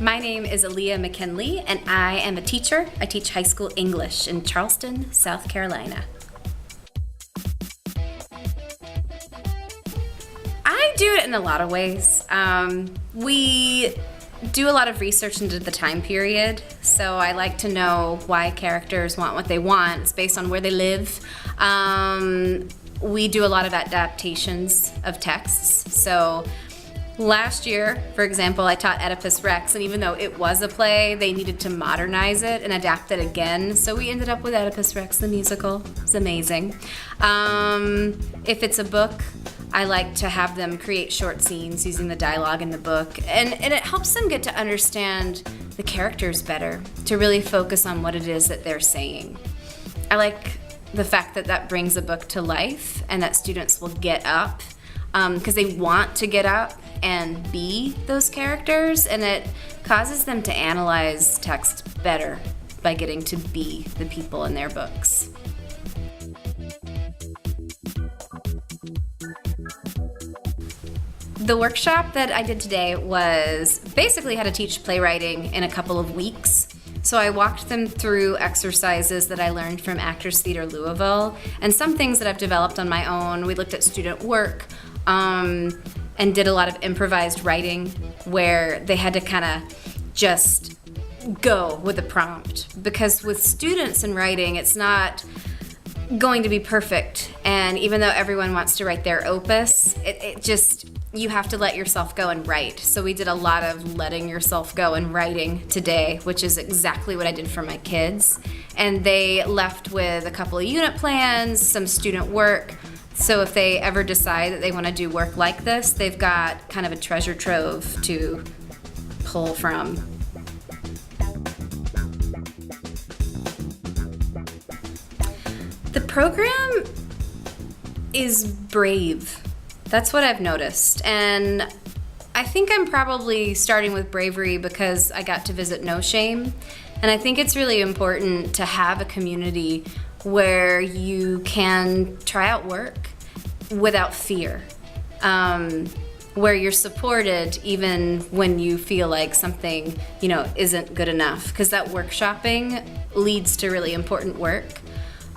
My name is Alea McKinley, and I am a teacher. I teach high school English in Charleston, South Carolina. I do it in a lot of ways. We do a lot of research into the time period, so I like to know why characters want what they want. It's based on where they live. We do a lot of adaptations of texts. So last year, for example, I taught Oedipus Rex, and even though it was a play, they needed to modernize it and adapt it again. So we ended up with Oedipus Rex, the musical. It's amazing. If it's a book, I like to have them create short scenes using the dialogue in the book, and it helps them get to understand the characters better, to really focus on what it is that they're saying. I like the fact that that brings a book to life and that students will get up because they want to get up and be those characters, and it causes them to analyze text better by getting to be the people in their books. The workshop that I did today was basically how to teach playwriting in a couple of weeks. So I walked them through exercises that I learned from Actors Theater Louisville and some things that I've developed on my own. We looked at student work and did a lot of improvised writing where they had to kind of just go with the prompt. Because with students in writing, it's not going to be perfect. And even though everyone wants to write their opus, you have to let yourself go and write. So we did a lot of letting yourself go and writing today, which is exactly what I did for my kids. And they left with a couple of unit plans, some student work. So if they ever decide that they want to do work like this, they've got kind of a treasure trove to pull from. The program is brave. That's what I've noticed, and I think I'm probably starting with bravery because I got to visit No Shame, and I think it's really important to have a community where you can try out work without fear, where you're supported even when you feel like something, isn't good enough, because that workshopping leads to really important work.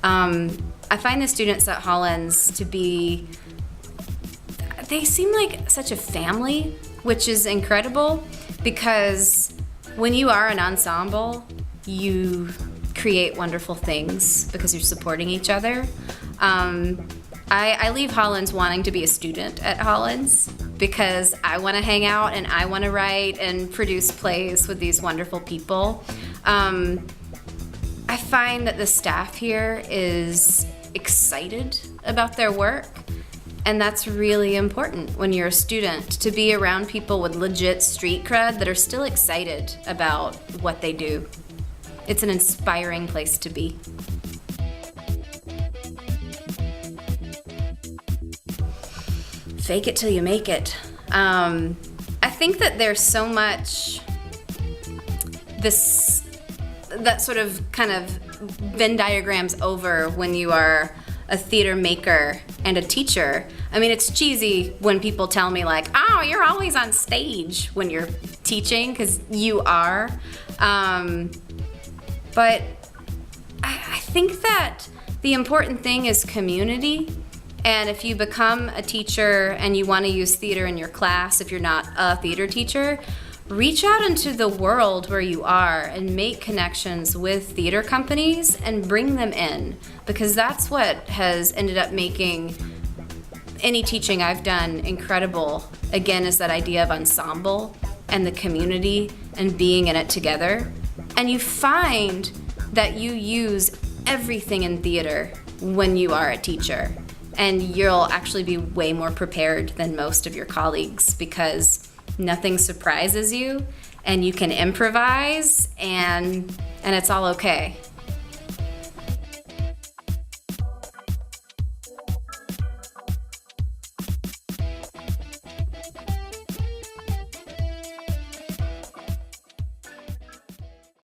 I find the students at Hollins to be they seem like such a family, which is incredible because when you are an ensemble, you create wonderful things because you're supporting each other. I leave Hollins wanting to be a student at Hollins because I want to hang out and I want to write and produce plays with these wonderful people. I find that the staff here is excited about their work. And that's really important when you're a student, to be around people with legit street cred that are still excited about what they do. It's an inspiring place to be. Fake it till you make it. I think that there's so much that sort of kind of Venn diagrams over when you are a theater maker and a teacher. I mean, it's cheesy when people tell me like, oh, you're always on stage when you're teaching, because you are. But I think that the important thing is community. And if you become a teacher and you want to use theater in your class, if you're not a theater teacher, reach out into the world where you are and make connections with theater companies and bring them in, because that's what has ended up making any teaching I've done incredible. Again, is that idea of ensemble and the community and being in it together. And you find that you use everything in theater when you are a teacher, and you'll actually be way more prepared than most of your colleagues because nothing surprises you, and you can improvise, and it's all okay.